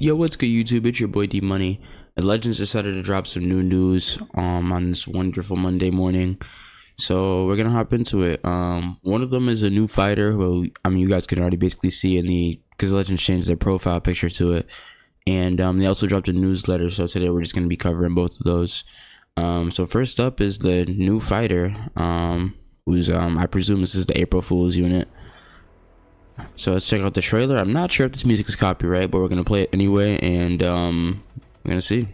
Yo, what's good, YouTube? It's your boy D Money. And Legends decided to drop some new news on this wonderful Monday morning. So we're gonna hop into it. One of them is a new fighter who you guys can already basically see in the because Legends changed their profile picture to it, and they also dropped a newsletter. So today we're just gonna be covering both of those. So first up is the new fighter, who's I presume this is the April Fool's unit. So let's check out the trailer. I'm not sure if this music is copyright, but we're gonna play it anyway, and we're gonna see.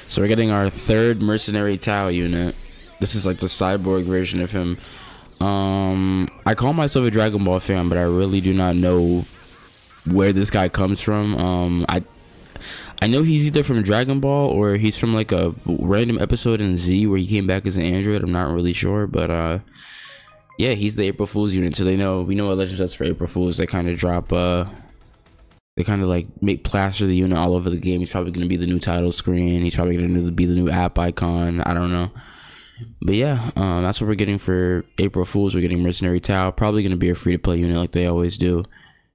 So we're getting our third mercenary Tao unit. This is like the cyborg version of him. I call myself a Dragon Ball fan, but I really do not know where this guy comes from. I know he's either from Dragon Ball or he's from like a random episode in Z where he came back as an android. I'm not really sure, but yeah, he's the April Fool's unit. So we know what Legend does for April Fools. They kind of drop they kind of like make plaster the unit all over the game. He's probably going to be the new title screen. He's probably going to be the new app icon. I don't know. But yeah, that's what we're getting for April Fools. We're getting Mercenary Tao. Probably going to be a free-to-play unit like they always do.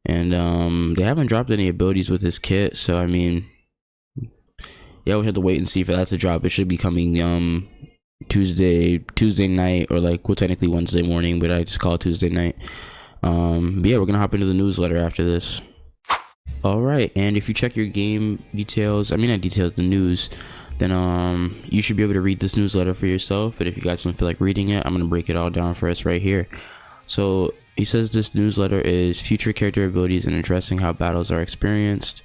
And they haven't dropped any abilities with his kit. So, I mean, yeah, we have to wait and see for that to drop. It should be coming Tuesday night, or like, well, technically Wednesday morning, but I just call it Tuesday night. But yeah, we're going to hop into the newsletter after this. Alright, and if you check your game details, the news, then you should be able to read this newsletter for yourself. But if you guys don't feel like reading it, I'm going to break it all down for us right here. So he says this newsletter is future character abilities and addressing how battles are experienced.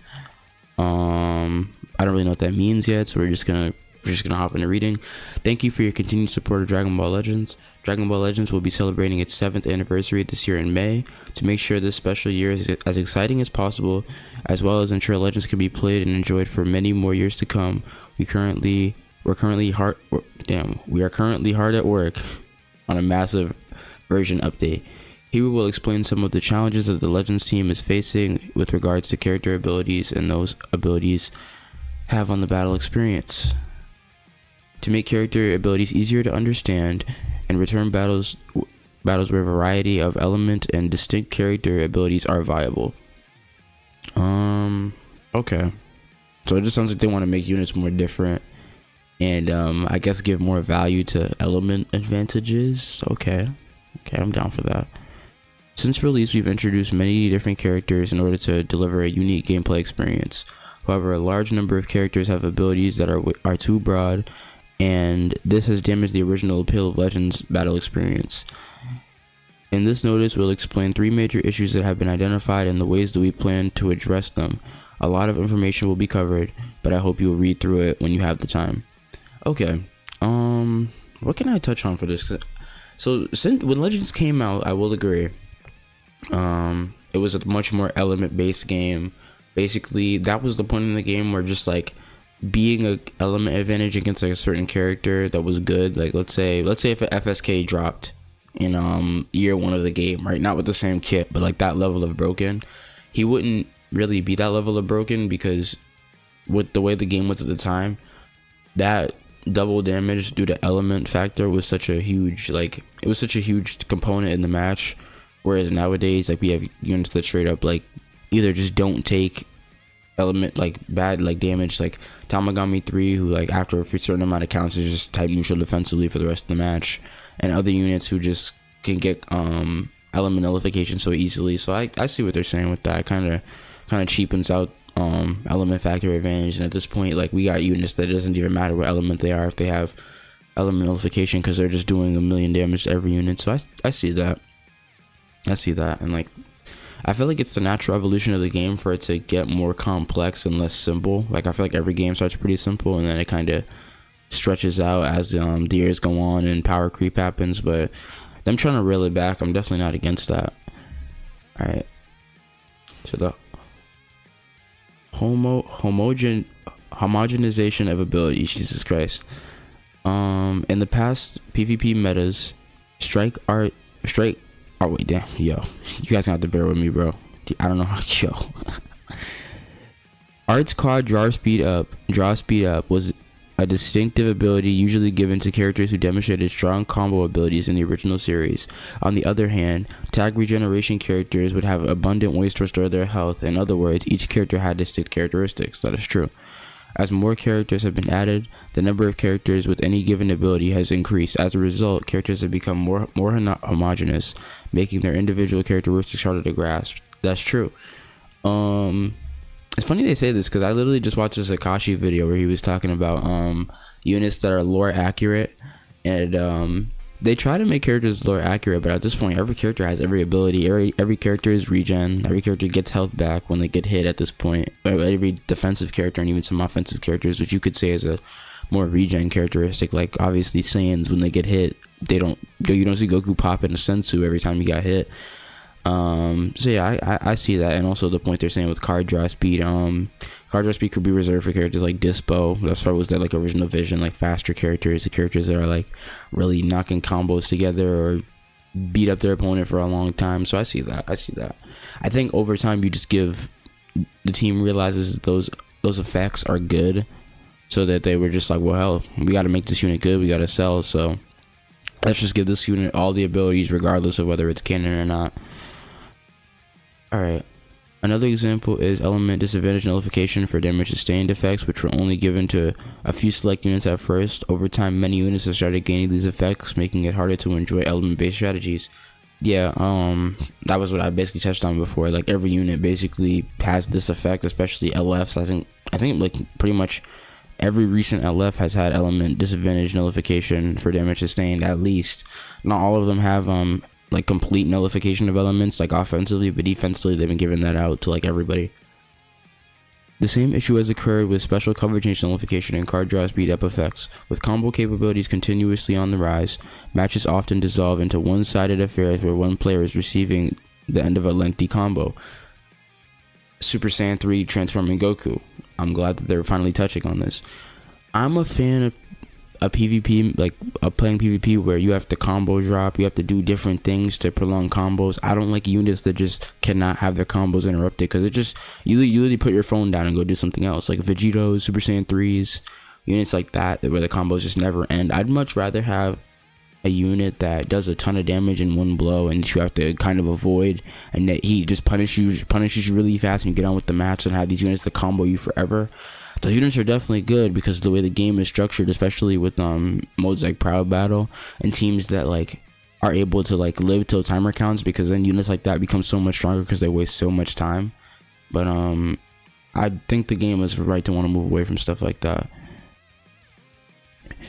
I don't really know what that means yet, so we're just gonna hop into reading. Thank you for your continued support of Dragon Ball Legends. Dragon Ball Legends will be celebrating its 7th anniversary this year in May. To make sure this special year is as exciting as possible, as well as ensure Legends can be played and enjoyed for many more years to come, we are currently hard at work on a massive version update. Here we will explain some of the challenges that the Legends team is facing with regards to character abilities and those abilities have on the battle experience. To make character abilities easier to understand and return battles where a variety of element and distinct character abilities are viable. Okay. So it just sounds like they want to make units more different and I guess give more value to element advantages. Okay, I'm down for that. Since release, we've introduced many different characters in order to deliver a unique gameplay experience. However, a large number of characters have abilities that are too broad, and this has damaged the original appeal of Legends battle experience. In this notice, we'll explain 3 major issues that have been identified and the ways that we plan to address them. A lot of information will be covered, but I hope you'll read through it when you have the time. Okay, what can I touch on for this? So when Legends came out, I will agree, it was a much more element-based game. Basically, that was the point in the game where just like being a element advantage against like a certain character that was good. Like let's say if an FSK dropped in year 1 of the game, right? Not with the same kit, but like that level of broken, he wouldn't really be that level of broken because with the way the game was at the time, that double damage due to element factor was such a huge component in the match. Whereas nowadays, like we have units that straight up like either just don't take element like bad like damage, like Tamagami 3, who like after a certain amount of counts is just type neutral defensively for the rest of the match, and other units who just can get element nullification so easily. So I see what they're saying with that. Kind of cheapens out element factor advantage, and at this point like we got units that it doesn't even matter what element they are if they have element nullification, because they're just doing a million damage to every unit. So I see that. And like I feel like it's the natural evolution of the game for it to get more complex and less simple. Like I feel like every game starts pretty simple and then it kind of stretches out as the years go on and power creep happens. But them trying to reel it back, I'm definitely not against that. All right. So the homogenization of abilities. Jesus Christ. In the past PvP metas, wait, damn, yo, you guys gonna have to bear with me, bro. I don't know how, yo. Art's quad draw speed up was a distinctive ability usually given to characters who demonstrated strong combo abilities in the original series. On the other hand, tag regeneration characters would have abundant ways to restore their health. In other words, each character had distinct characteristics. That is true. As more characters have been added, the number of characters with any given ability has increased. As a result, characters have become more homogeneous, making their individual characteristics harder to grasp. That's true. It's funny they say this because I literally just watched a Sakashi video where he was talking about units that are lore accurate, and they try to make characters lore accurate, but at this point every character has every ability. Every character is regen. Every character gets health back when they get hit at this point. Every defensive character and even some offensive characters, which you could say is a more regen characteristic. Like obviously Saiyans, when they get hit, you don't see Goku pop in a sensu every time you got hit. So yeah, I see that. And also the point they're saying with card draw speed, card draw speed could be reserved for characters like Dispo. That's why was that like original vision, like faster characters, the characters that are like really knocking combos together or beat up their opponent for a long time. So I see that. I think over time you just give the team realizes those effects are good, so that they were just like, well, hell, we got to make this unit good, we got to sell, so let's just give this unit all the abilities regardless of whether it's canon or not. Alright, another example is element disadvantage nullification for damage sustained effects, which were only given to a few select units at first. Over time, many units have started gaining these effects, making it harder to enjoy element-based strategies. Yeah, that was what I basically touched on before. Like every unit basically has this effect, especially LFs. I think like pretty much every recent LF has had element disadvantage nullification for damage sustained, at least. Not all of them have like complete nullification of elements, like offensively, but defensively they've been giving that out to like everybody. The same issue has occurred with special cover change nullification and card draw speed up effects. With combo capabilities continuously on the rise, matches often dissolve into one-sided affairs where one player is receiving the end of a lengthy combo. Super Saiyan 3 transforming Goku. I'm glad that they're finally touching on this. I'm a fan of a PvP, like playing PvP where you have to combo drop, you have to do different things to prolong combos. I don't like units that just cannot have their combos interrupted, because it just, you literally put your phone down and go do something else. Like Vegito, Super Saiyan 3s, units like that where the combos just never end. I'd much rather have a unit that does a ton of damage in one blow and you have to kind of avoid, and that he just punishes you really fast and you get on with the match, and have these units that combo you forever. Those units are definitely good because of the way the game is structured, especially with modes like Proud Battle and teams that like are able to like live till timer counts, because then units like that become so much stronger because they waste so much time. But I think the game is right to want to move away from stuff like that.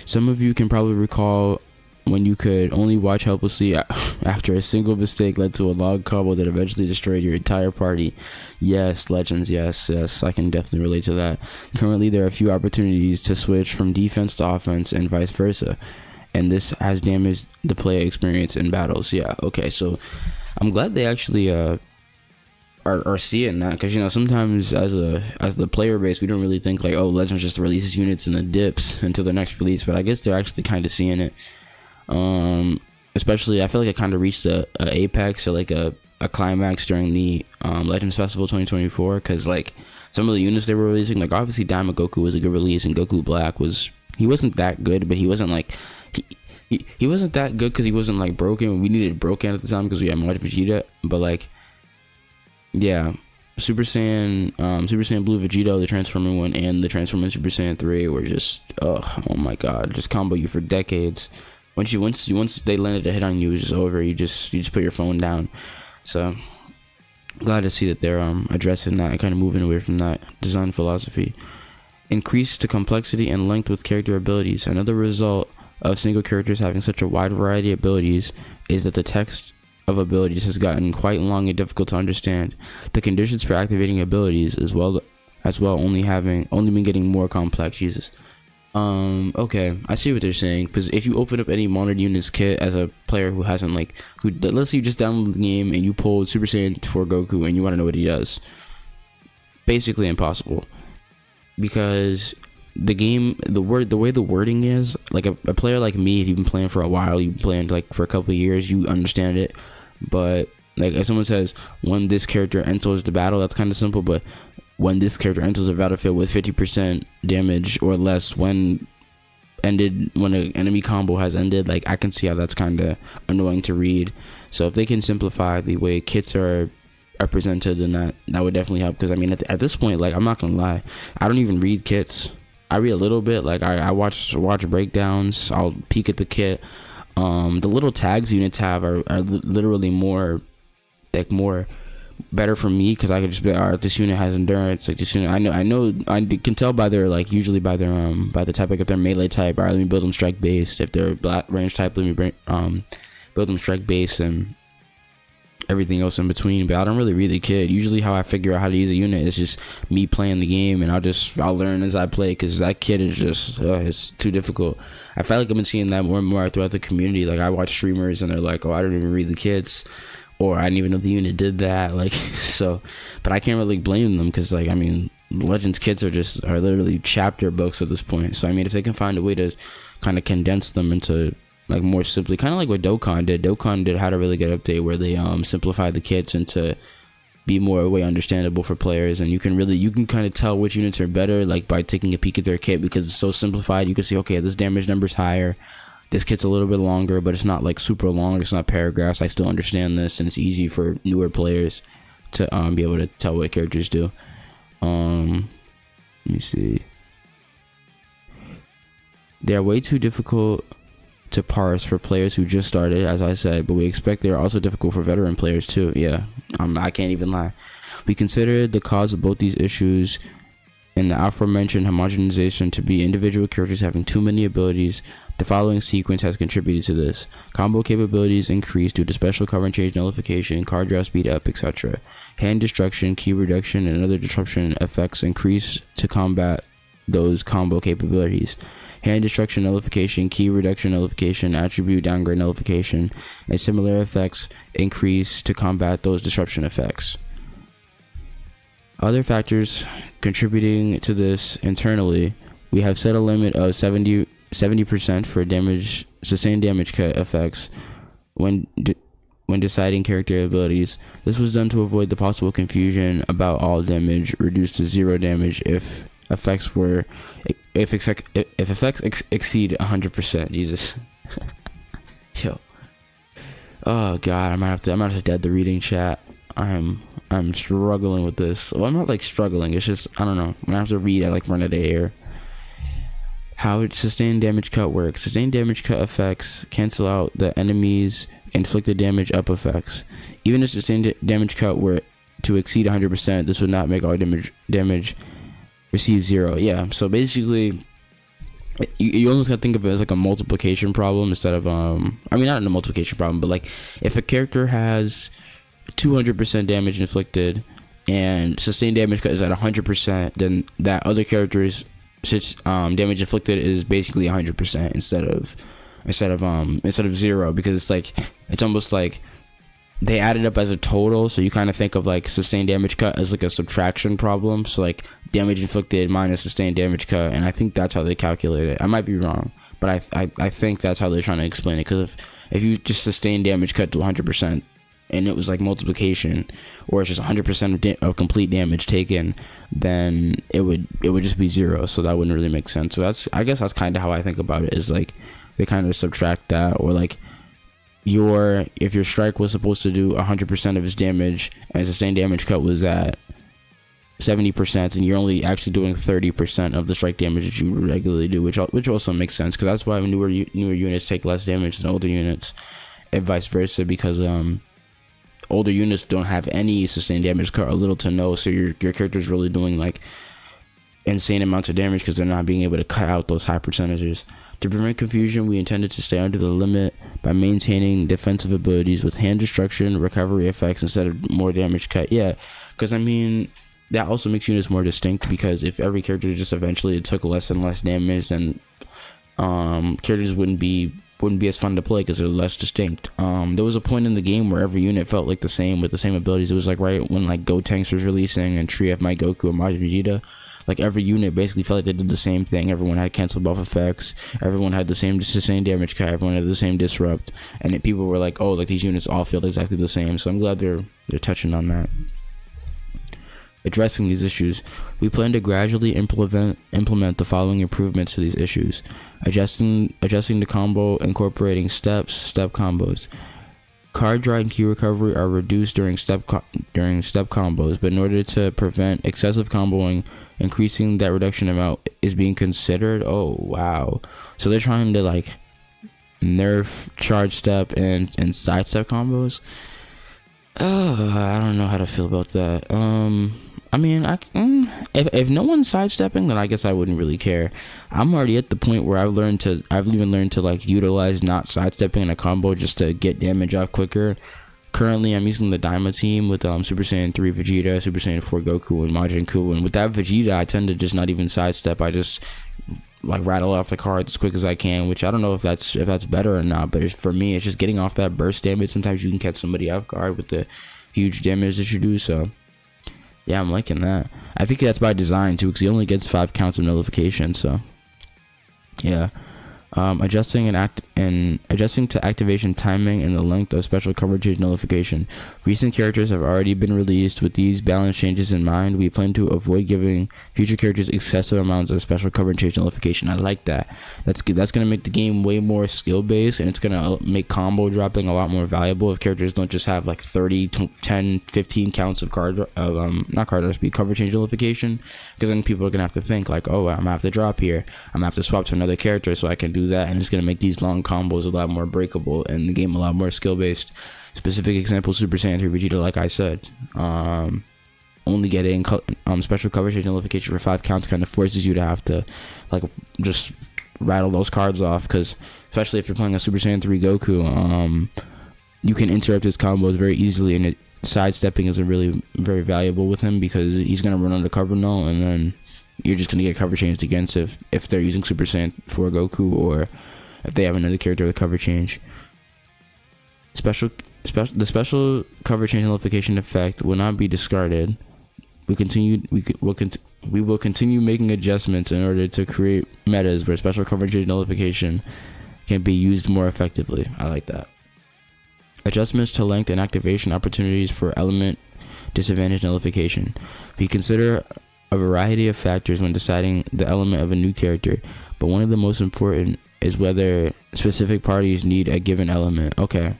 Some of you can probably recall when you could only watch helplessly after a single mistake led to a log combo that eventually destroyed your entire party. Yes, Legends, yes, I can definitely relate to that. Currently, there are a few opportunities to switch from defense to offense and vice versa, and this has damaged the play experience in battles. Yeah, okay, so I'm glad they actually are seeing that, because you know, sometimes as the player base we don't really think like, oh, Legends just releases units in the dips until the next release, but I guess they're actually kind of seeing it. Especially I feel like it kind of reached a apex or like a climax during the Legends Festival 2024, because like some of the units they were releasing, like obviously Daima Goku was a good release, and Goku Black he wasn't that good, but he wasn't like he wasn't that good because he wasn't like broken. We needed broken at the time because we had Mod Vegeta, but like yeah, Super Saiyan Blue Vegito, the transforming one, and the transforming Super Saiyan 3 were just oh my god, just combo you for decades. Once they landed a hit on you, it's just over. You just put your phone down. So glad to see that they're addressing that and kind of moving away from that design philosophy. Increase to complexity and length with character abilities. Another result of single characters having such a wide variety of abilities is that the text of abilities has gotten quite long and difficult to understand. The conditions for activating abilities as well only been getting more complex. Jesus. Okay, I see what they're saying, because if you open up any Modern Units kit as a player who hasn't let's say you just download the game and you pull Super Saiyan 4 Goku and you want to know what he does, basically impossible, because the game, the way the wording is, like a player like me, if you've been playing for a while, you've been playing like for a couple of years, you understand it. But like if someone says when this character enters the battle, that's kind of simple, but when this character enters a battlefield with 50% damage or less when an enemy combo has ended. Like, I can see how that's kind of annoying to read. So if they can simplify the way kits are presented, then that would definitely help. Because I mean, at this point, like, I'm not gonna lie, I don't even read kits. I read a little bit. Like, I watch breakdowns. I'll peek at the kit. The little tags units have are literally more better for me, because I could just be, all right, this unit has endurance. Like, this unit, I can tell by their, like, usually by their by the type. Like, if they're melee type, all right, let me build them strike based. If they're range type, let me build them strike based, and everything else in between. But I don't really read the kit. Usually how I figure out how to use a unit is just me playing the game, and I'll learn as I play, because that kit is just it's too difficult. I feel like I've been seeing that more and more throughout the community. Like, I watch streamers and they're like, oh, I don't even read the kits, or I didn't even know the unit did that. Like, so, but I can't really blame them, because, like, I mean, Legends kits are literally chapter books at this point. So I mean, if they can find a way to kind of condense them into, like, more simply, kind of like what Dokkan did had a really good update where they simplified the kits into be more way understandable for players, and you can kind of tell which units are better, like, by taking a peek at their kit, because it's so simplified. You can see, okay, this damage number's higher, this kit's a little bit longer, but it's not like super long, it's not paragraphs. I still understand this, and it's easy for newer players to be able to tell what characters do. Let me see. They're way too difficult to parse for players who just started, as I said, but we expect they're also difficult for veteran players too. Yeah, I can't even lie. We considered the cause of both these issues in the aforementioned homogenization to be individual characters having too many abilities. The following sequence has contributed to this. Combo capabilities increase due to special cover and change nullification, card draw speed up, etc. Hand destruction, key reduction, and other disruption effects increase to combat those combo capabilities. Hand destruction nullification, key reduction nullification, attribute downgrade nullification, and similar effects increase to combat those disruption effects. Other factors contributing to this internally, we have set a limit of 70% for sustained damage cut effects when deciding character abilities. This was done to avoid the possible confusion about all damage reduced to 0 damage if effects exceed 100%. Jesus. Yo. Oh god, I might have to dead the reading chat. I'm struggling with this. Well, I'm not like struggling, it's just, I don't know, I'm gonna have to read at like run of the air. How sustained damage cut works. Sustained damage cut effects cancel out the enemy's inflicted damage up effects. Even if sustained damage cut were to exceed 100%, this would not make all damage receive 0. Yeah, so basically you almost gotta think of it as like a multiplication problem instead of I mean, not a multiplication problem, but like if a character has 200% damage inflicted and sustained damage cut is at 100%, then that other character's damage inflicted is basically 100% instead of 0, because it's like, it's almost like they add it up as a total. So you kind of think of like sustained damage cut as like a subtraction problem. So like damage inflicted minus sustained damage cut, and I think that's how they calculate it. I might be wrong, but I think that's how they're trying to explain it. Because if you just sustain damage cut to 100% and it was like multiplication, or it's just 100% of complete damage taken, then it would just be 0. So that wouldn't really make sense. So I guess that's kind of how I think about it, is like they kind of subtract that, or like if your strike was supposed to do 100% of its damage and sustained damage cut was at 70%, and you're only actually doing 30% of the strike damage that you would regularly do, which also makes sense, because that's why newer units take less damage than older units, and vice versa, because older units don't have any sustained damage cut or little to no, so your character's really doing like insane amounts of damage because they're not being able to cut out those high percentages. To prevent confusion, we intended to stay under the limit by maintaining defensive abilities with hand destruction, recovery effects instead of more damage cut. Yeah, because I mean, that also makes units more distinct, because if every character just eventually took less and less damage, then characters wouldn't be as fun to play because they're less distinct. There was a point in the game where every unit felt like the same with the same abilities. It was like right when like Gotenks was releasing and Tree of My Goku and Majin Vegeta. Like every unit basically felt like they did the same thing. Everyone had cancel buff effects. Everyone had the same sustained damage cut. Everyone had the same disrupt. And people were like, oh, like these units all feel exactly the same. So I'm glad they're touching on that. Addressing these issues, we plan to gradually implement the following improvements to these issues: adjusting the combo, incorporating step combos. Card draw and key recovery are reduced during step combos, but in order to prevent excessive comboing, increasing that reduction amount is being considered. Oh wow! So they're trying to like nerf charge step and sidestep combos. I don't know how to feel about that. I mean, if no one's sidestepping, then I guess I wouldn't really care. I'm already at the point where I've even learned to like utilize not sidestepping in a combo just to get damage out quicker. Currently, I'm using the Daima team with Super Saiyan 3 Vegeta, Super Saiyan 4 Goku, and Majin Ku. And with that Vegeta, I tend to just not even sidestep. I just like rattle off the cards as quick as I can, which I don't know if that's better or not. But for me, it's just getting off that burst damage. Sometimes you can catch somebody off guard with the huge damage that you do. So yeah, I'm liking that. I think that's by design too, because he only gets 5 counts of nullification. So yeah. Adjusting to activation timing and the length of special cover change nullification. Recent characters have already been released. With these balance changes in mind, we plan to avoid giving future characters excessive amounts of special cover change nullification. I like that. That's good. That's gonna make the game way more skill based, and it's gonna make combo dropping a lot more valuable if characters don't just have like 30, 10, 15 counts of cover change nullification. Because then people are gonna have to think like, oh, I'm gonna have to drop here. I'm gonna have to swap to another character so I can do that, and it's going to make these long combos a lot more breakable and the game a lot more skill based. Specific example, Super Saiyan 3 Vegeta, like I said, only getting special cover change nullification for 5 counts kind of forces you to have to like just rattle those cards off, because especially if you're playing a Super Saiyan 3 Goku, you can interrupt his combos very easily, and sidestepping isn't really very valuable with him because he's going to run under cover null, and then you're just going to get cover changed against if they're using Super Saiyan 4 Goku, or if they have another character with cover change. The special cover change nullification effect will not be discarded. We will continue making adjustments in order to create metas where special cover change nullification can be used more effectively. I like that. Adjustments to length and activation opportunities for element disadvantage nullification. We consider a variety of factors when deciding the element of a new character, but one of the most important is whether specific parties need a given element. Okay.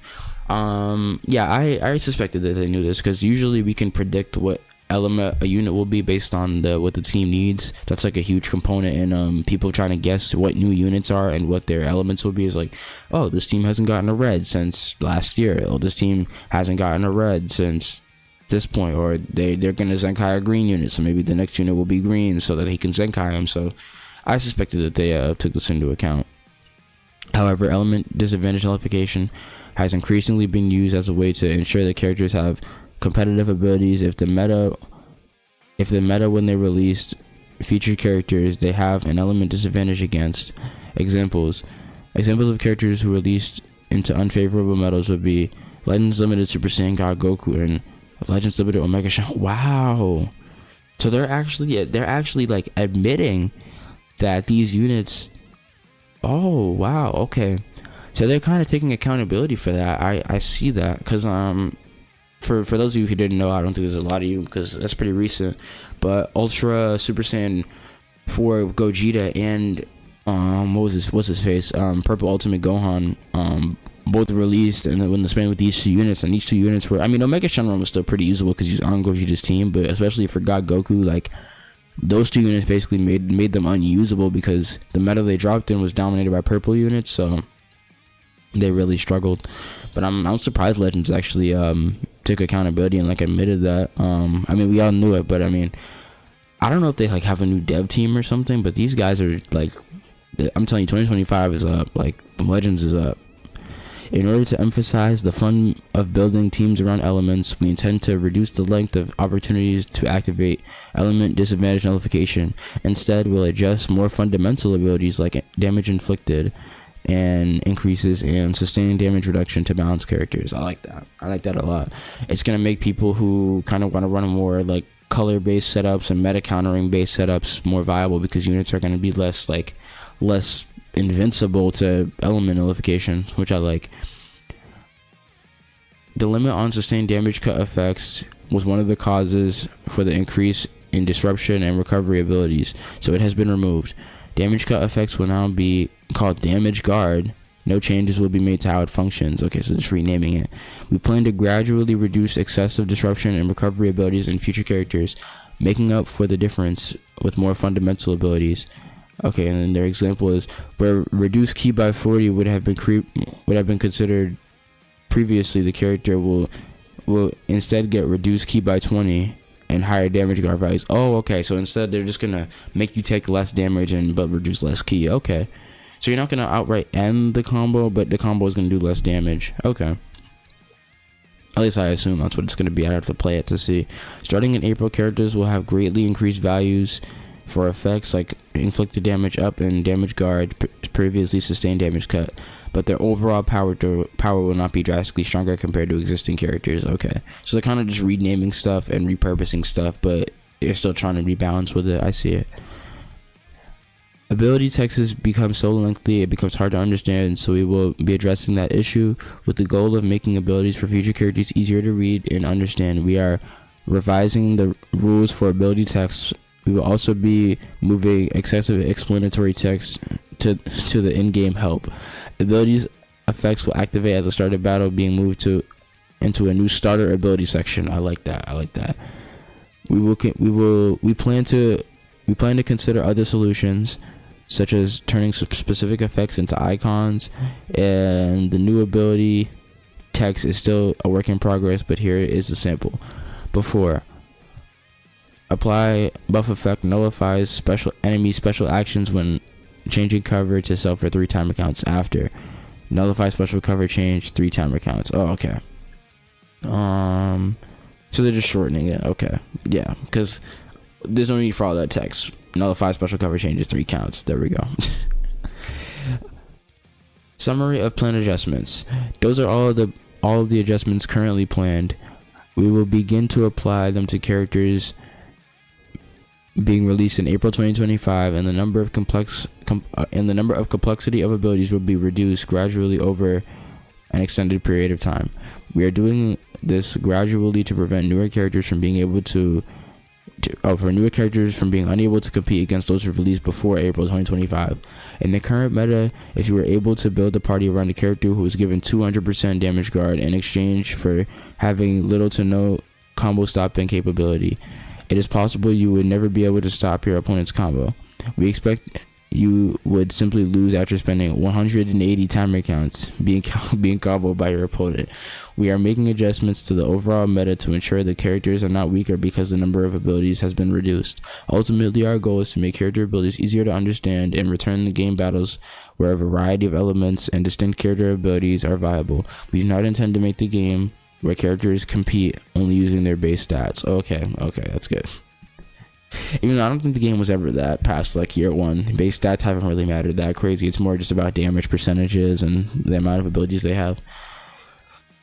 Yeah, I suspected that they knew this, because usually we can predict what element a unit will be based on what the team needs. That's like a huge component in people trying to guess what new units are and what their elements will be. Is like, oh, this team hasn't gotten a red since last year. Oh, this team hasn't gotten a red since this point, or they're gonna Zenkai a green unit, so maybe the next unit will be green so that he can Zenkai him. So I suspected that they took this into account. However, element disadvantage nullification has increasingly been used as a way to ensure that characters have competitive abilities if the meta when they released featured characters they have an element disadvantage against. Examples of characters who released into unfavorable metas would be Legends Limited Super Saiyan God Goku and Legends Limited Omega Shan. Wow. So they're actually like admitting that these units. Oh wow. Okay. So they're kind of taking accountability for that. I see that, because for those of you who didn't know, I don't think there's a lot of you because that's pretty recent, but Ultra Super Saiyan 4 Gogeta and what's his face Purple Ultimate Gohan both released, and when the span with these 2 units, and these 2 units were, I mean, Omega Shenron was still pretty usable because he's on Gogeta's team, but especially for God Goku, like those 2 units basically made them unusable because the meta they dropped in was dominated by purple units, so they really struggled. But I'm surprised Legends actually took accountability and like admitted that. I mean, we all knew it, but I mean, I don't know if they like have a new dev team or something, but these guys are like, I'm telling you, 2025 is up. Like Legends is up. In order to emphasize the fun of building teams around elements, we intend to reduce the length of opportunities to activate element disadvantage nullification. Instead, we'll adjust more fundamental abilities like damage inflicted and increases in sustaining damage reduction to balance characters. I like that a lot. It's going to make people who kind of want to run more like color based setups and meta countering based setups more viable, because units are going to be less invincible to element nullification, which I like. The limit on sustained damage cut effects was one of the causes for the increase in disruption and recovery abilities, so it has been removed. Damage cut effects will now be called damage guard. No changes will be made to how it functions. Okay, so just renaming it. We plan to gradually reduce excessive disruption and recovery abilities in future characters, making up for the difference with more fundamental abilities. Okay, and then their example is where reduced ki by 40 would have been considered previously. The character will instead get reduced ki by 20 and higher damage guard values. Oh, okay, so instead they're just gonna make you take less damage but reduce less ki. Okay, so you're not gonna outright end the combo, but the combo is gonna do less damage. Okay, at least I assume that's what it's gonna be. I have to play it to see. Starting in April, characters will have greatly increased values for effects like inflicted damage up and damage guard, previously sustained damage cut, but their overall power will not be drastically stronger compared to existing characters. Okay, so they're kind of just renaming stuff and repurposing stuff, but they're still trying to rebalance with it. I see it. Ability text become so lengthy it becomes hard to understand, so we will be addressing that issue with the goal of making abilities for future characters easier to read and understand. We are revising the rules for ability text. We will also be moving excessive explanatory text to the in-game help. Abilities effects will activate as the start of battle, being moved into a new starter ability section. I like that. We plan to consider other solutions, such as turning specific effects into icons, and the new ability text is still a work in progress, but here is a sample. Before, apply buff effect nullifies enemy special actions when changing cover to self for 3 timer counts. After, nullify special cover change 3 timer counts. Oh, okay. So they're just shortening it. Okay, yeah, because there's no need for all that text. Nullify special cover changes 3 counts. There we go. Summary of plan adjustments. Those are all of the adjustments currently planned. We will begin to apply them to characters being released in April 2025, and the number of complexity of abilities will be reduced gradually over an extended period of time. We are doing this gradually to prevent newer characters from being unable to compete against those released before April 2025. In the current meta, if you were able to build a party around a character who was given 200% damage guard in exchange for having little to no combo stopping capability, it is possible you would never be able to stop your opponent's combo. We expect you would simply lose after spending 180 timer counts being comboed by your opponent. We are making adjustments to the overall meta to ensure the characters are not weaker because the number of abilities has been reduced. Ultimately, our goal is to make character abilities easier to understand and return the game battles where a variety of elements and distinct character abilities are viable. We do not intend to make the game where characters compete only using their base stats. Okay, that's good. Even though I don't think the game was ever that past like year 1. Base stats haven't really mattered that crazy. It's more just about damage percentages and the amount of abilities they have.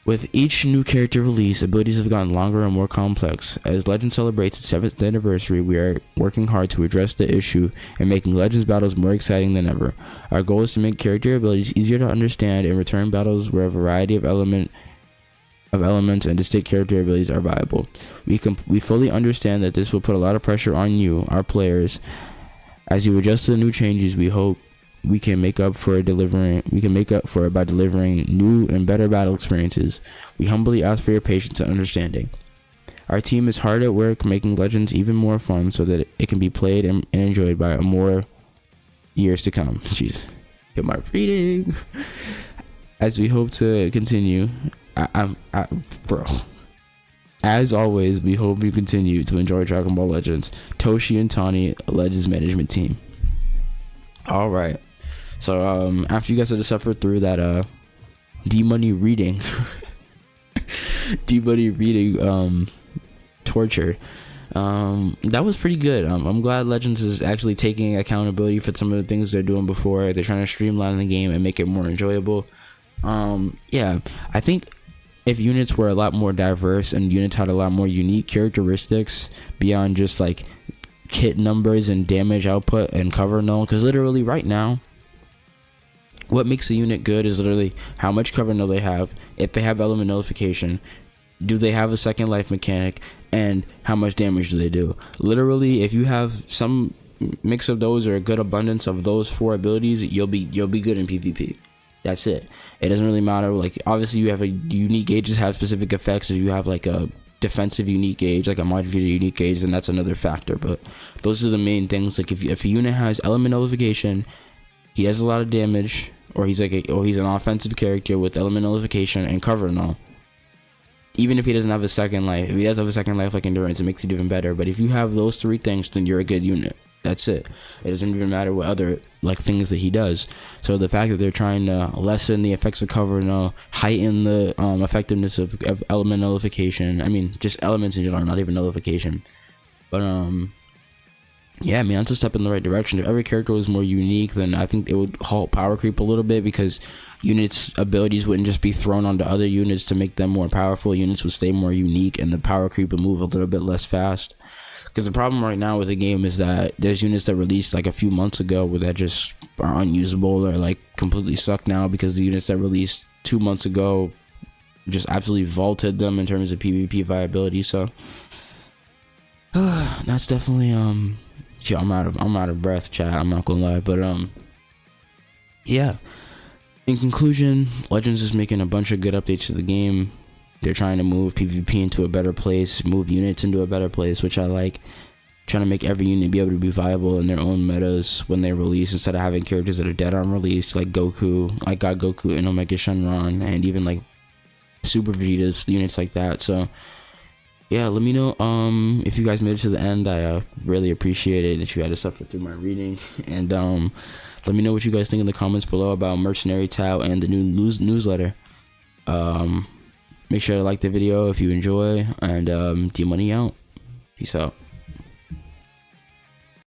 With each new character release, abilities have gotten longer and more complex. As Legends celebrates its 7th anniversary, we are working hard to address the issue and making Legends battles more exciting than ever. Our goal is to make character abilities easier to understand and return battles where a variety of elements and distinct character abilities are viable. We fully understand that this will put a lot of pressure on you, our players. As you adjust to the new changes, we hope we can make up for it by delivering new and better battle experiences. We humbly ask for your patience and understanding. Our team is hard at work making Legends even more fun so that it can be played and enjoyed by more years to come. Jeez, get my reading. As we hope to continue, bro. As always, we hope you continue to enjoy Dragon Ball Legends. Toshi and Tani, Legends management team. All right. So after you guys had to suffer through that D-Money reading torture, that was pretty good. I'm glad Legends is actually taking accountability for some of the things they're doing before. They're trying to streamline the game and make it more enjoyable. Yeah, I think if units were a lot more diverse and units had a lot more unique characteristics beyond just like kit numbers and damage output and cover null, because literally right now what makes a unit good is literally how much cover null they have, if they have element nullification, do they have a second life mechanic, and how much damage do they do. Literally, if you have some mix of those or a good abundance of those 4 abilities, you'll be good in PvP. That's it. It doesn't really matter. Like, obviously you have a unique gauges have specific effects. If you have like a defensive unique gauge, like a majin unique gauge, then that's another factor. But those are the main things. Like, if a unit has element nullification, he does a lot of damage, or he's an offensive character with element nullification and cover null. Even if he doesn't have a second life, if he does have a second life like endurance, it makes it even better. But if you have those 3 things, then you're a good unit. That's it. It doesn't even matter what other like things that he does. So the fact that they're trying to lessen the effects of cover null, heighten the effectiveness of element nullification. I mean, just elements in general, not even nullification. But yeah, I mean, that's a step in the right direction. If every character was more unique, then I think it would halt power creep a little bit, because units' abilities wouldn't just be thrown onto other units to make them more powerful. Units would stay more unique, and the power creep would move a little bit less fast. Because the problem right now with the game is that there's units that released like a few months ago where that just are unusable or like completely suck now, because the units that released 2 months ago just absolutely vaulted them in terms of PvP viability. So that's definitely yeah, I'm out of breath, chat. I'm not gonna lie, but yeah. In conclusion, Legends is making a bunch of good updates to the game. They're trying to move PvP into a better place, move units into a better place, which I like. Trying to make every unit be able to be viable in their own metas when they release, instead of having characters that are dead on release, like Goku. I got Goku and Omega Shenron, and even like Super Vegetas, units like that. So yeah, let me know if you guys made it to the end. I really appreciate it that you had to suffer through my reading. And let me know what you guys think in the comments below about Mercenary Tao and the new newsletter. Make sure to like the video if you enjoy, and D-Money out. Peace out.